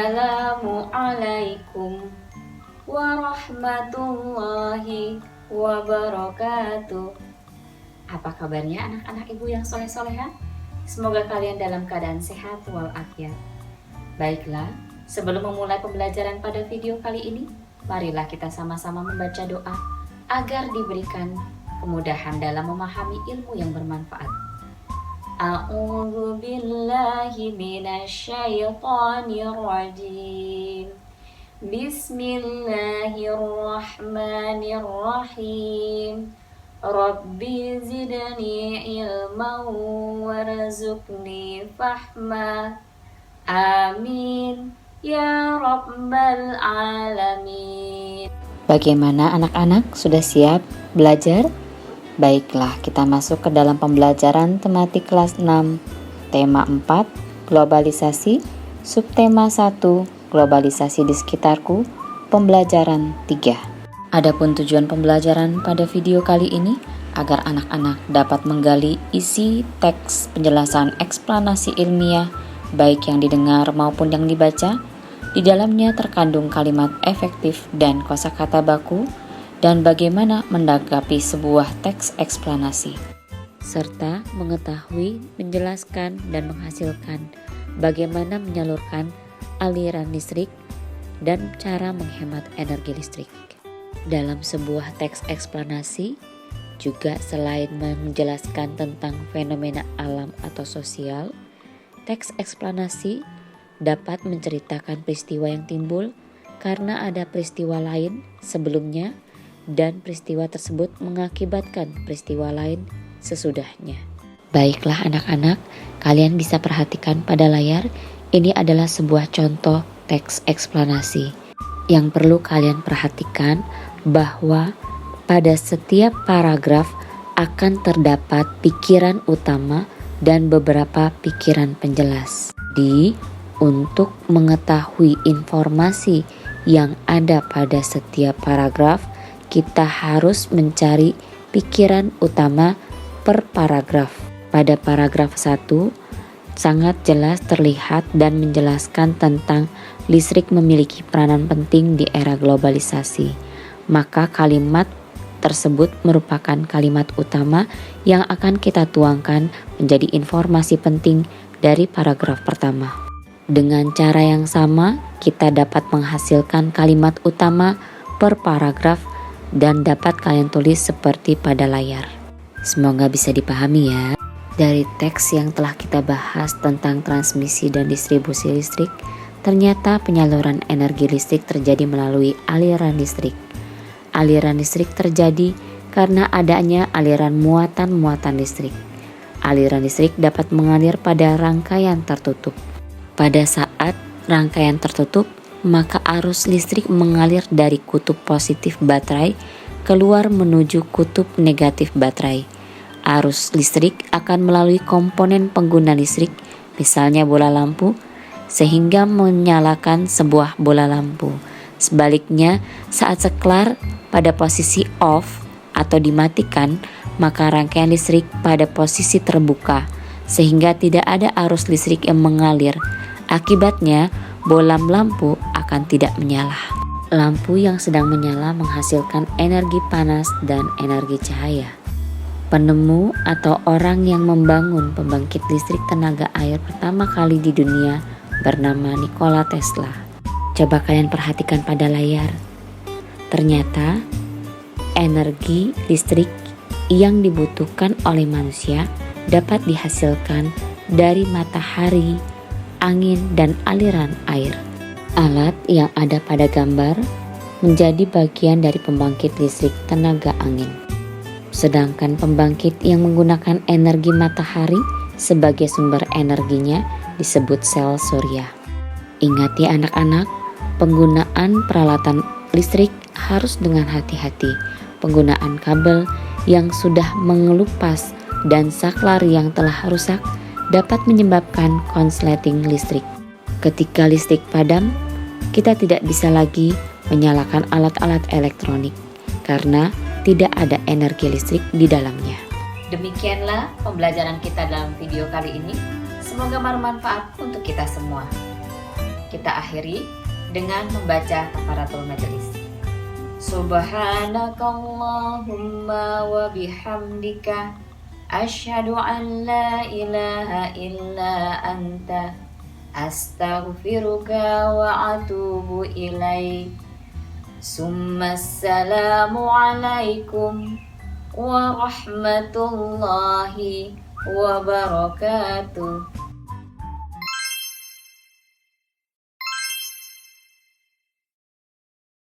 Assalamualaikum warahmatullahi wabarakatuh. Apa kabarnya anak-anak ibu yang soleh-soleha? Semoga kalian dalam keadaan sehat walafiat. Baiklah, sebelum memulai pembelajaran pada video kali ini, marilah kita sama-sama membaca doa agar diberikan kemudahan dalam memahami ilmu yang bermanfaat. A'udzu billahi minasyaitonir rajim. Bismillahirrahmanirrahim. Rabbi zidni ilman warzuqni fahma. Amin ya rabbal alamin. Bagaimana anak-anak, sudah siap belajar? Baiklah, kita masuk ke dalam pembelajaran tematik kelas 6, tema 4, globalisasi, subtema 1, globalisasi di sekitarku, pembelajaran 3. Adapun tujuan pembelajaran pada video kali ini agar anak-anak dapat menggali isi teks penjelasan eksplanasi ilmiah baik yang didengar maupun yang dibaca. Di dalamnya terkandung kalimat efektif dan kosakata baku dan bagaimana menanggapi sebuah teks eksplanasi, serta mengetahui, menjelaskan, dan menghasilkan bagaimana menyalurkan aliran listrik dan cara menghemat energi listrik. Dalam sebuah teks eksplanasi, juga selain menjelaskan tentang fenomena alam atau sosial, teks eksplanasi dapat menceritakan peristiwa yang timbul karena ada peristiwa lain sebelumnya dan peristiwa tersebut mengakibatkan peristiwa lain sesudahnya. Baiklah anak-anak, kalian bisa perhatikan pada layar, ini adalah sebuah contoh teks eksplanasi. Yang perlu kalian perhatikan bahwa pada setiap paragraf akan terdapat pikiran utama dan beberapa pikiran penjelas. Untuk mengetahui informasi yang ada pada setiap paragraf, kita harus mencari pikiran utama per paragraf. Pada paragraf 1, sangat jelas terlihat dan menjelaskan tentang listrik memiliki peranan penting di era globalisasi. Maka kalimat tersebut merupakan kalimat utama yang akan kita tuangkan menjadi informasi penting dari paragraf pertama. Dengan cara yang sama, kita dapat menghasilkan kalimat utama per paragraf dan dapat kalian tulis seperti pada layar. Semoga bisa dipahami ya. Dari teks yang telah kita bahas tentang transmisi dan distribusi listrik, ternyata penyaluran energi listrik terjadi melalui aliran listrik. Aliran listrik terjadi karena adanya aliran muatan-muatan listrik. Aliran listrik dapat mengalir pada rangkaian tertutup. Pada saat rangkaian tertutup, maka arus listrik mengalir dari kutub positif baterai keluar menuju kutub negatif baterai. Arus listrik akan melalui komponen pengguna listrik, misalnya bola lampu, sehingga menyalakan sebuah bola lampu. Sebaliknya, saat saklar pada posisi off atau dimatikan, maka rangkaian listrik pada posisi terbuka, sehingga tidak ada arus listrik yang mengalir. Akibatnya, bola lampu akan tidak menyala. Lampu yang sedang menyala menghasilkan energi panas dan energi cahaya. Penemu atau orang yang membangun pembangkit listrik tenaga air pertama kali di dunia bernama Nikola Tesla. Coba kalian perhatikan pada layar. Ternyata energi listrik yang dibutuhkan oleh manusia dapat dihasilkan dari matahari, angin, dan aliran air. Alat yang ada pada gambar menjadi bagian dari pembangkit listrik tenaga angin. Sedangkan pembangkit yang menggunakan energi matahari sebagai sumber energinya disebut sel surya. Ingat ya anak-anak, penggunaan peralatan listrik harus dengan hati-hati. Penggunaan kabel yang sudah mengelupas dan saklar yang telah rusak dapat menyebabkan konsleting listrik. Ketika listrik padam, kita tidak bisa lagi menyalakan alat-alat elektronik karena tidak ada energi listrik di dalamnya. Demikianlah pembelajaran kita dalam video kali ini. Semoga bermanfaat untuk kita semua. Kita akhiri dengan membaca kafaratul majelis. Subhanakallahumma wa bihamdika asyhadu an la ilaha illa anta astaghfiruka wa atubu ilaik. Assalamu alaikum warahmatullahi wabarakatuh.